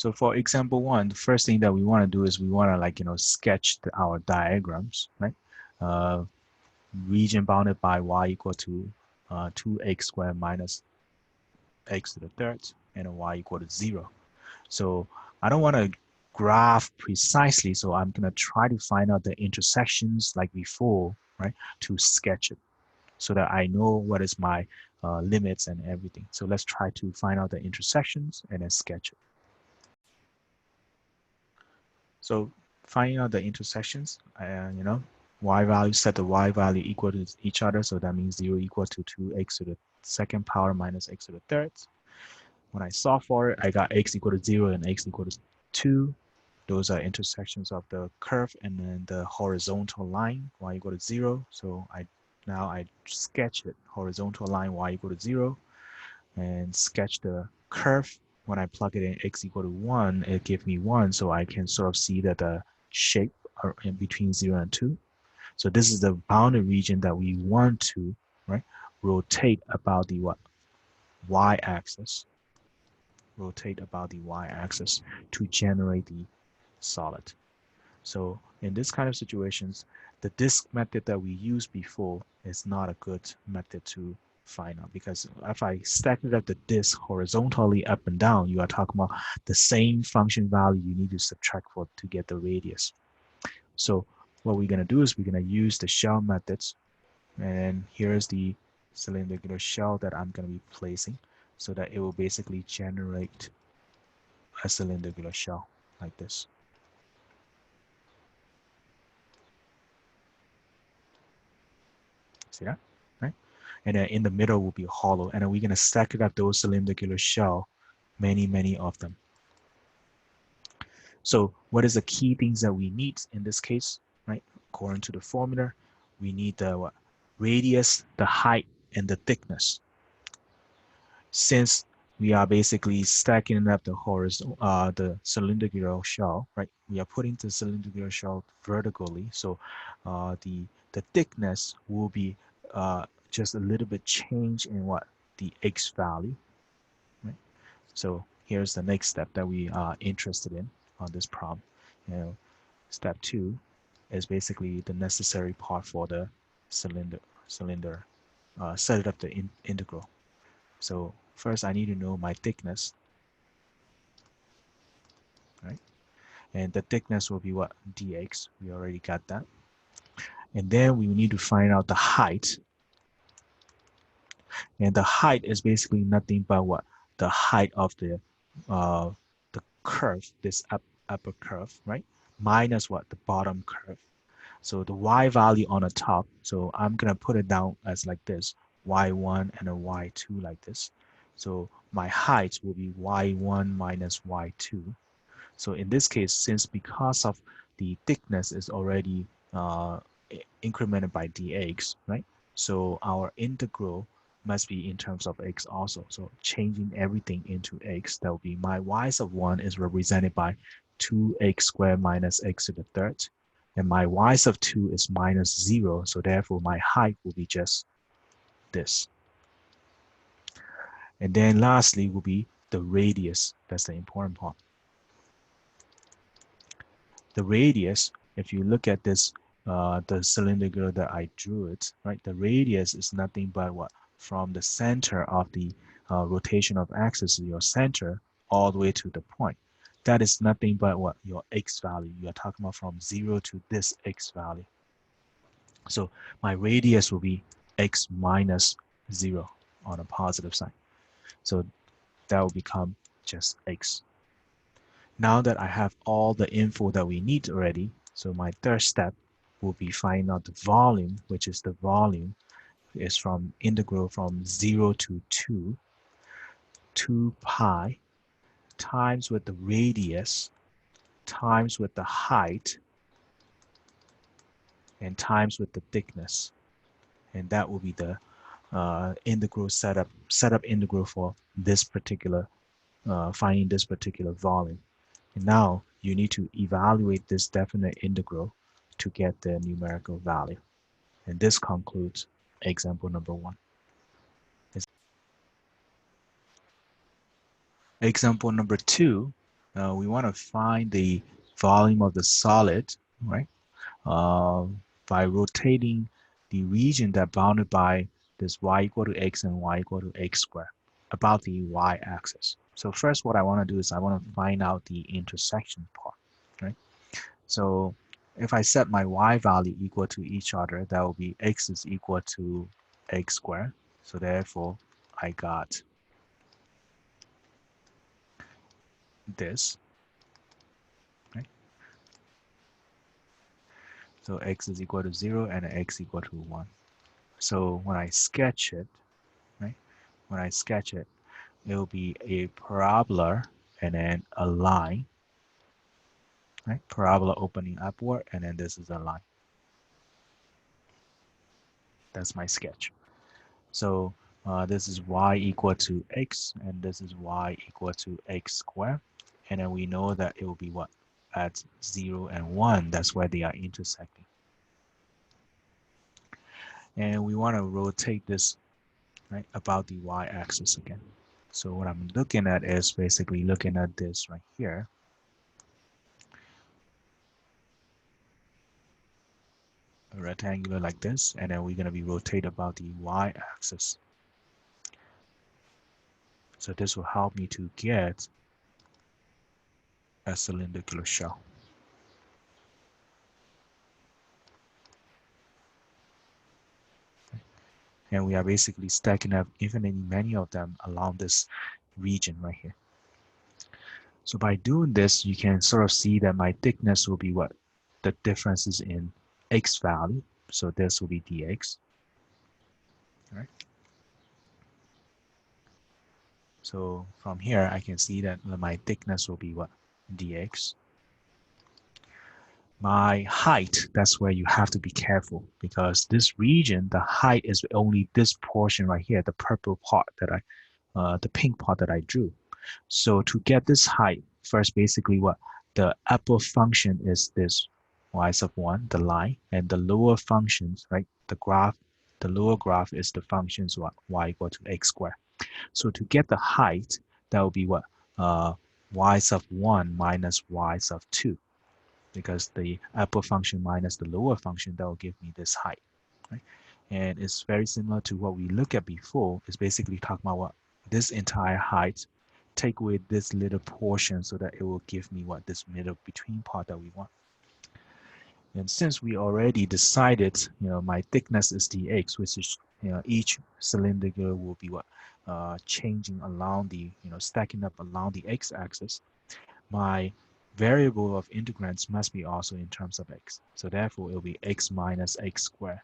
So for example one, the first thing that we want to do is we want to sketch our diagrams, right? Uh, region bounded by y equal to 2x squared minus x to the third and y equal to 0. So I don't want to graph precisely, so I'm going to try to find out the intersections like before, right, to sketch it so that I know what is my limits and everything. So let's try to find out the intersections and then sketch it. So finding out the intersections, y value, set the y value equal to each other. So that means 0 equal to 2x to the second power minus x to the third. When I solve for it, I got x equal to 0 and x equal to 2. Those are intersections of the curve and then the horizontal line, y equal to 0. So now I sketch it, horizontal line, y equal to 0, and sketch the curve. When I plug it in x equal to 1, it gives me 1, so I can sort of see that the shape are in between 0 and 2. So this is the boundary region that we want to, right, rotate about the what? Y-axis. Rotate about the y-axis to generate the solid. So in this kind of situations, the disk method that we used before is not a good method to find out, because if I stack up the disk horizontally up and down, you are talking about the same function value you need to subtract for to get the radius. So what we're going to do is we're going to use the shell methods, and here's the cylindrical shell that I'm going to be placing so that it will basically generate a cylindrical shell like this. See that? Right? And then in the middle will be hollow. And then we're going to stack it up those cylindrical shell, many of them. So what is the key things that we need in this case, right? According to the formula, we need the what? Radius, the height, and the thickness. Since we are basically stacking up the horizontal, the cylindrical shell, right? We are putting the cylindrical shell vertically, so the thickness will be just a little bit change in what the x value, right? So here's the next step that we are interested in on this problem. Step 2 is basically the necessary part for the cylinder. Set it up the integral. So first I need to know my thickness, right? And the thickness will be what? Dx. We already got that. And then we need to find out the height. And the height is basically nothing but what? The height of the curve, this upper curve, right? Minus what? The bottom curve. So the y value on the top, so I'm gonna put it down as like this, y1 and a y2 like this. So my height will be y1 minus y2. So in this case, since because of the thickness is already incremented by dx, right? So our integral must be in terms of x also. So changing everything into x, that will be my y sub 1 is represented by 2x squared minus x to the third. And my y sub 2 is minus 0. So therefore, my height will be just this. And then lastly will be the radius. That's the important part. The radius, if you look at this, the cylindrical that I drew it, right? The radius is nothing but what? From the center of the rotation of axis, your center, all the way to the point. That is nothing but what? Your x value. You are talking about from 0 to this x value. So my radius will be x minus 0 on a positive side. So that will become just x. Now that I have all the info that we need already, so my third step will be finding out the volume, which is the volume is from integral from 0 to 2 pi times with the radius times with the height and times with the thickness. And that will be the integral setup integral for this particular finding this particular volume. And now you need to evaluate this definite integral to get the numerical value. And this concludes example number 1. Example number 2 we want to find the volume of the solid, right? By rotating the region that bounded by this y equal to x and y equal to x squared about the y-axis. So first, what I want to do is I want to find out the intersection part, right? So if I set my y value equal to each other, that will be x is equal to x squared. So therefore, I got this, right? So x is equal to 0 and x equal to 1. So when I sketch it, right? When I sketch it, it will be a parabola and then a line, right? Parabola opening upward, and then this is a line. That's my sketch. So this is y equal to x, and this is y equal to x squared. And then we know that it will be what? At 0 and 1, that's where they are intersecting. And we want to rotate this, right, about the y-axis again. So what I'm looking at is basically looking at this right here. A rectangular like this, and then we're going to be rotated about the y-axis. So this will help me to get a cylindrical shell. And we are basically stacking up infinitely many of them along this region right here. So by doing this, you can sort of see that my thickness will be what? The differences in x value. So this will be dx. Right? So from here, I can see that my thickness will be what? Dx. My height, that's where you have to be careful, because this region, the height is only this portion right here, the purple part that the pink part that I drew. So to get this height, first basically what the upper function is this y sub 1, the line, and the lower functions, right, the graph, the lower graph is the functions what y equal to x squared. So to get the height, that will be what y sub 1 minus y sub 2, because the upper function minus the lower function, that will give me this height, right? And it's very similar to what we looked at before. It's basically talking about what this entire height, take away this little portion so that it will give me what this middle between part that we want. And since we already decided, my thickness is dx, which is, each cylindrical will be what changing along the, stacking up along the x-axis. My variable of integrands must be also in terms of x. So therefore, it will be x minus x squared.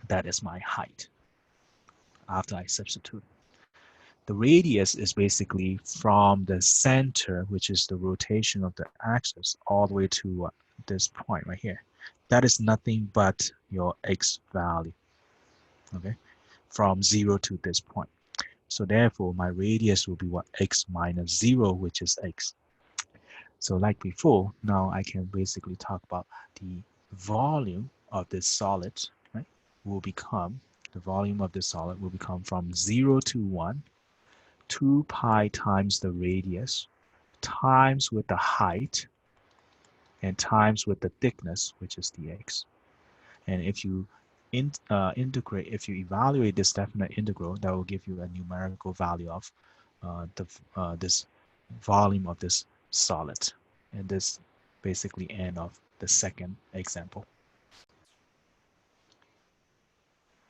That is my height after I substitute. The radius is basically from the center, which is the rotation of the axis, all the way to this point right here. That is nothing but your x value, okay, from 0 to this point. So therefore, my radius will be what? X minus 0, which is x. So like before, now I can basically talk about the volume of this solid, right? The volume of this solid will become from 0 to 1, 2 pi times the radius, times with the height, and times with the thickness, which is dx. And if you integrate, if you evaluate this definite integral, that will give you a numerical value of this volume of this solid. And this basically end of the second example.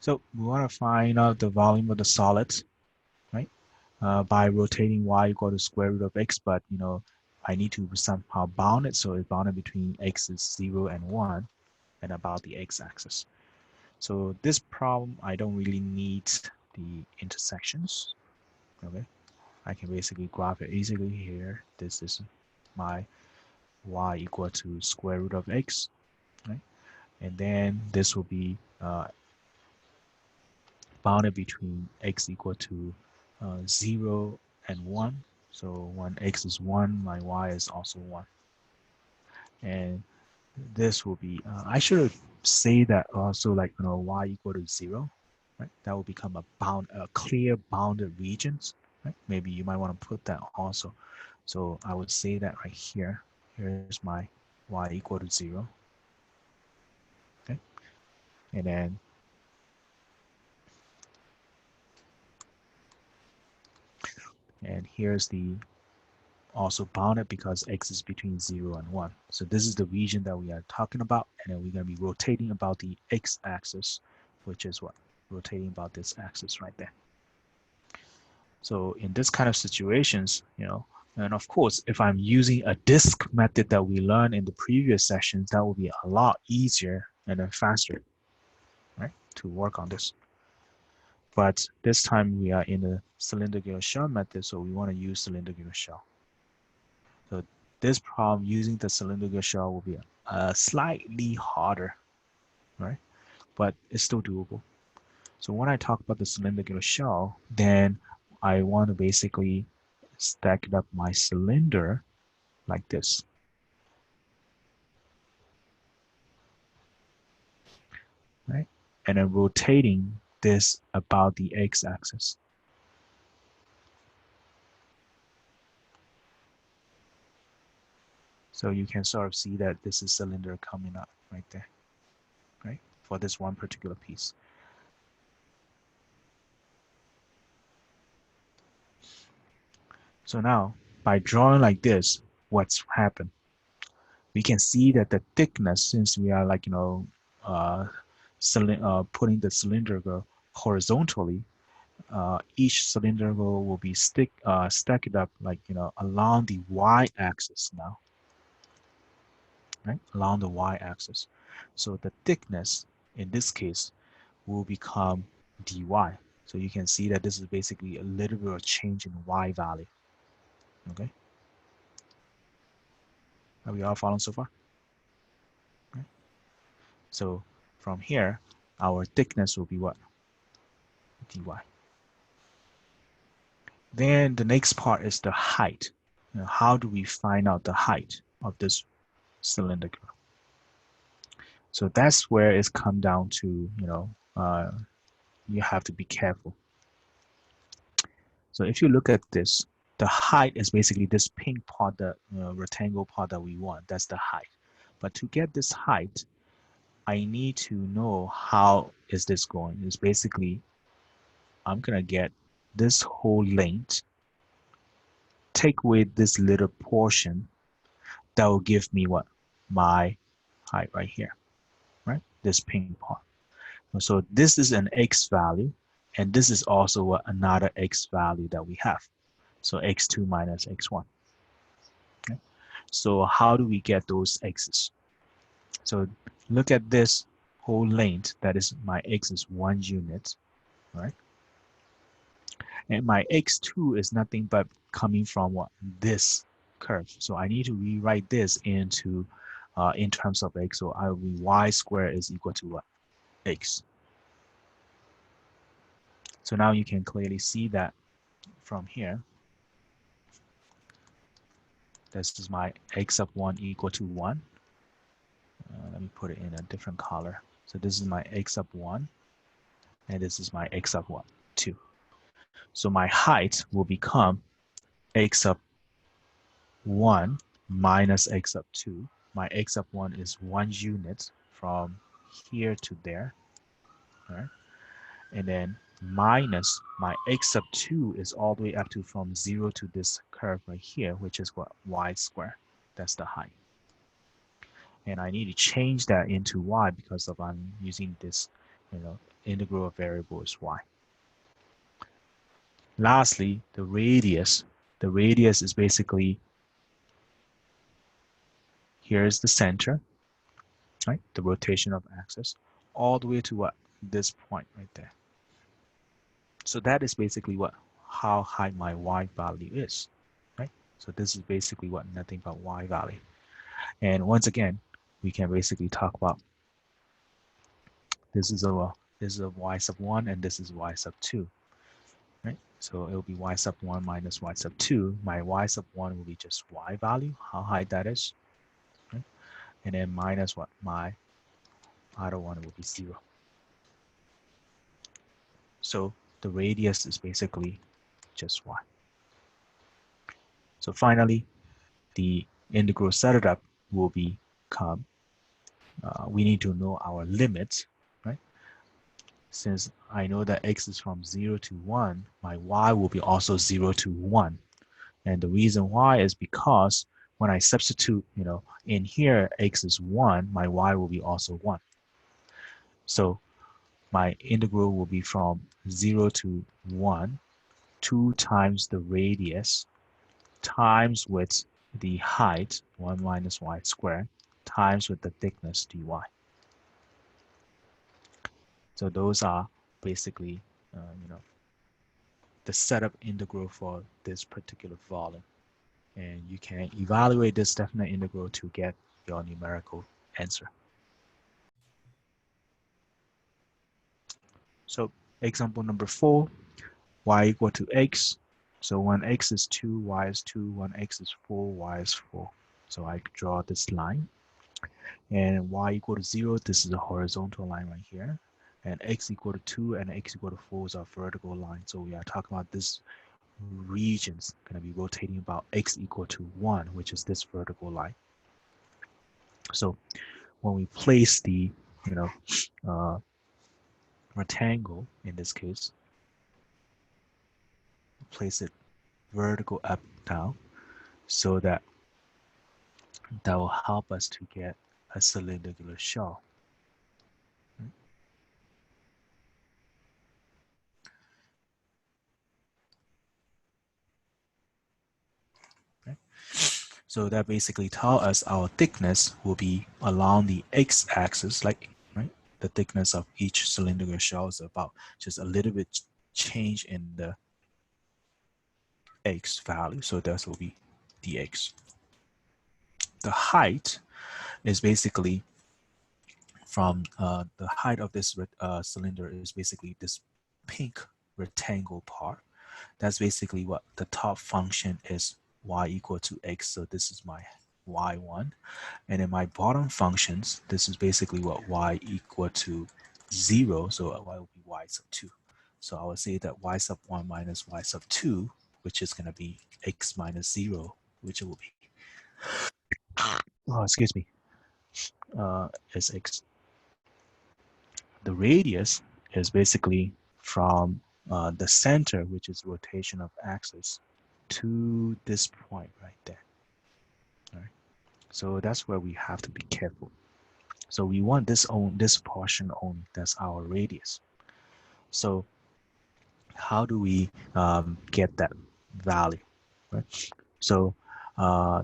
So we want to find out the volume of the solid, right? By rotating y equal to square root of x, but I need to somehow bound it, so it's bounded between x is 0 and 1 and about the x-axis. So this problem, I don't really need the intersections, okay? I can basically graph it easily here. This is my y equal to square root of x, right? And then this will be bounded between x equal to 0 and 1. So when x is 1, my y is also 1. And this will be, I should say that also, like, y equal to 0, right? That will become a clear bounded regions, right? Maybe you might want to put that also. So I would say that right here, here's my y equal to 0. Okay. And then here's the also bounded because x is between 0 and 1. So this is the region that we are talking about, and then we're going to be rotating about the x-axis, which is what? Rotating about this axis right there. So in this kind of situations, and of course, if I'm using a disk method that we learned in the previous sessions, that will be a lot easier and then faster, right, to work on this. But this time we are in the cylindrical shell method, so we want to use cylindrical shell. So this problem using the cylindrical shell will be slightly harder, right? But it's still doable. So when I talk about the cylindrical shell, then I want to basically stack up my cylinder like this. Right? And then rotating this about the x-axis. So you can sort of see that this is cylinder coming up right there, right? For this one particular piece. So now, by drawing like this, what's happened? We can see that the thickness, since we are like, putting the cylindrical horizontally, each cylindrical will be stacked up like, along the y-axis now, right? Along the y-axis. So the thickness in this case will become dy. So you can see that this is basically a little bit of change in y value. Okay. Are we all following so far? Okay. So from here, our thickness will be what? Dy. Then the next part is the height. How do we find out the height of this cylinder? So that's where it's come down to, you have to be careful. So if you look at this, the height is basically this pink part, the rectangle part that we want. That's the height. But to get this height, I need to know how is this going. It's basically, I'm going to get this whole length, take away this little portion, that will give me what? My height right here, right? This pink part. So this is an x value, and this is also another x value that we have. So x2 minus x1. Okay? So how do we get those x's? So look at this whole length, that is my x is 1 unit, right? And my x2 is nothing but coming from what? This curve. So I need to rewrite this into in terms of x. So I will be y squared is equal to what? X. So now you can clearly see that from here. This is my x of 1 equal to 1. Let me put it in a different color. So this is my x of 1, and this is my x of what? 2. So my height will become x of 1 minus x of 2. My x of 1 is 1 unit from here to there, all right? And then minus my x of 2 is all the way up to from 0 to this curve right here, which is what? Y squared. That's the height. And I need to change that into y because of I'm using this, integral variable is y. Lastly, the radius. The radius is basically, here's the center, right? The rotation of axis, all the way to what? This point right there. So that is basically what? How high my y value is, right? So this is basically what? Nothing but y value. And once again, we can basically talk about this is a y sub 1 and this is y sub 2. Right? So it will be y sub 1 minus y sub 2. My y sub 1 will be just y value, how high that is. Right? And then minus what? My other one will be 0. So the radius is basically just y. So finally, the integral setup will become, we need to know our limits, right? Since I know that x is from 0 to 1, my y will be also 0 to 1. And the reason why is because when I substitute, in here, x is 1, my y will be also 1. So my integral will be from 0 to 1, 2 times the radius times with the height, 1 minus y squared, times with the thickness, dy. So those are basically, the setup integral for this particular volume. And you can evaluate this definite integral to get your numerical answer. So example number 4, y equal to x. So when x is 2, y is 2. When x is 4, y is 4. So I draw this line. And y equal to 0, this is a horizontal line right here. And x equal to 2 and x equal to 4 is our vertical line. So we are talking about this region's going to be rotating about x equal to 1, which is this vertical line. So when we place the, uh, rectangle in this case, place it vertical up down, so that will help us to get a cylindrical shell. Okay. So that basically tells us our thickness will be along the x-axis, like, right? The thickness of each cylindrical shell is about just a little bit change in the x value. So that will be dx. The height is basically from the height of this cylinder is basically this pink rectangle part. That's basically what the top function is, y equal to x. So this is my y1. And in my bottom functions, this is basically what y equal to 0. So y will be y sub 2. So I would say that y sub 1 minus y sub 2, which is going to be x minus 0, which will be, oh, excuse me, is x. The radius is basically from the center, which is rotation of axis, to this point right there. All right. So that's where we have to be careful. So we want this portion only. That's our radius. So how do we get that value? Right. So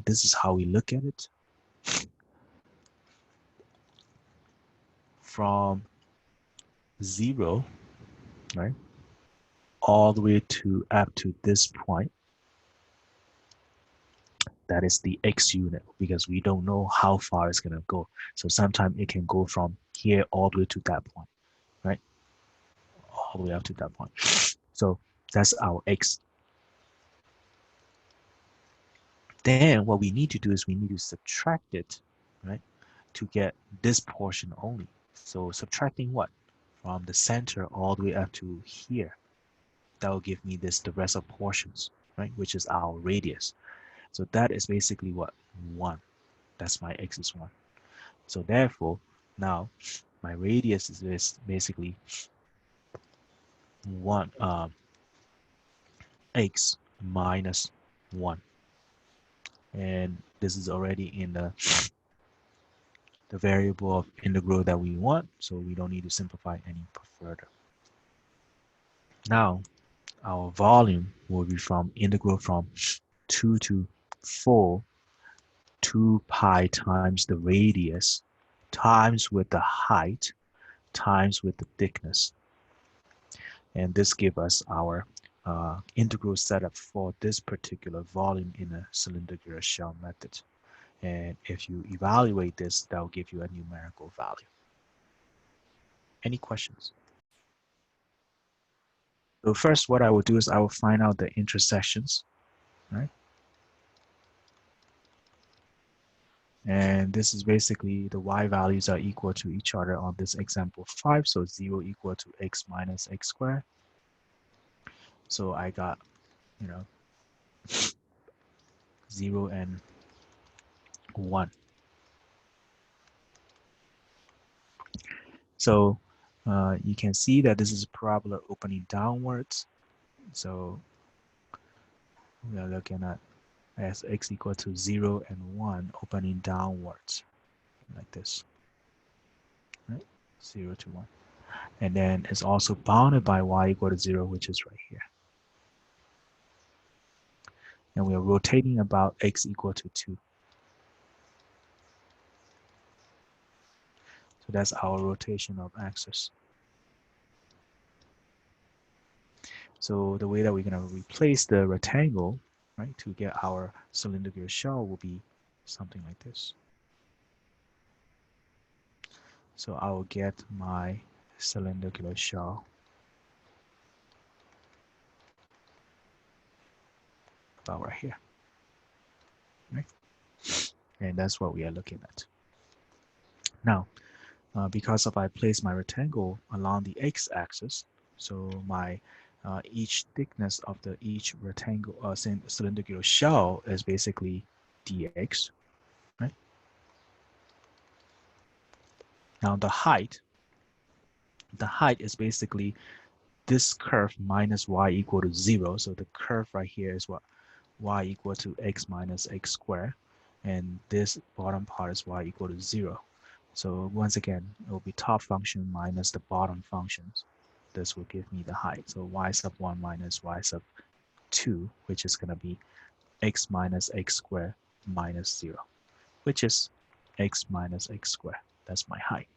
this is how we look at it. From 0, right, all the way to up to this point. That is the x unit, because we don't know how far it's going to go. So sometimes it can go from here all the way to that point, right? All the way up to that point. So that's our x. Then what we need to do is we need to subtract it, right, to get this portion only. So subtracting what? From the center all the way up to here. That will give me the rest of portions, right, which is our radius. So that is basically what? 1. That's my x is 1. So therefore, now my radius is basically 1 x minus 1. And this is already in the variable of integral that we want, so we don't need to simplify any further. Now, our volume will be from integral from 2 to 4, 2 pi times the radius times with the height times with the thickness. And this gives us our integral setup for this particular volume in a cylindrical shell method. And if you evaluate this, that will give you a numerical value. Any questions? So first, what I will do is I will find out the intersections, right? And this is basically the y values are equal to each other on this example 5. So 0 equal to x minus x squared. So I got, 0 and 1. So you can see that this is a parabola opening downwards. So we are looking at as x equal to 0 and 1 opening downwards like this, right? 0 to 1. And then it's also bounded by y equal to 0, which is right here. And we are rotating about x equal to 2. So that's our rotation of axis. So the way that we're going to replace the rectangle, right, to get our cylindrical shell will be something like this. So I will get my cylindrical shell about right here, right? And that's what we are looking at. Now, because if I place my rectangle along the x-axis, so my each thickness of each rectangle cylindrical shell is basically dx, right? Now the height is basically this curve minus y equal to 0. So the curve right here is what? Y equal to x minus x squared. And this bottom part is y equal to 0. So once again, it will be top function minus the bottom functions. This will give me the height. So y sub 1 minus y sub 2, which is going to be x minus x squared minus 0, which is x minus x squared. That's my height.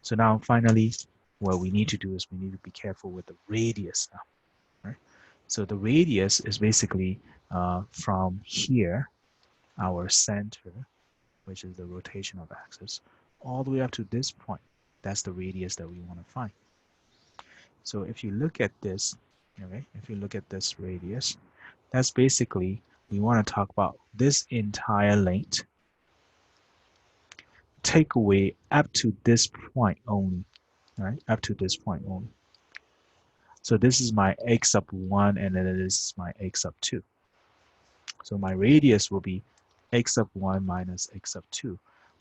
So now finally, what we need to do is we need to be careful with the radius now, right? So the radius is basically from here, our center, which is the rotational axis, all the way up to this point. That's the radius that we want to find. So if you look at this, okay, if you look at this radius, that's basically, we want to talk about this entire length, take away up to this point only, right? Up to this point only. So this is my x up 1, and then this is my x up 2. So my radius will be x up 1 minus x up 2.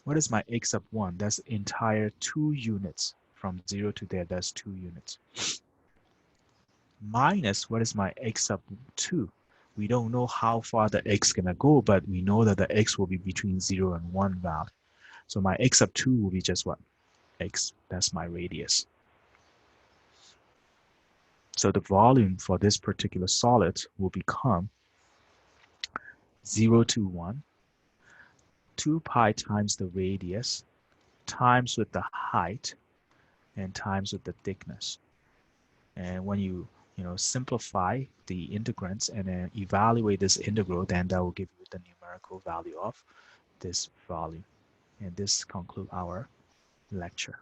What is my x up 1? That's entire 2 units. From 0 to there, that's 2 units. Minus, what is my x up 2? We don't know how far the x is going to go, but we know that the x will be between 0 and 1 value. So my x up 2 will be just what? X. That's my radius. So the volume for this particular solid will become 0 to 1, 2 pi times the radius, times with the height, and times with the thickness. And when you simplify the integrands and then evaluate this integral, then that will give you the numerical value of this volume. And this concludes our lecture.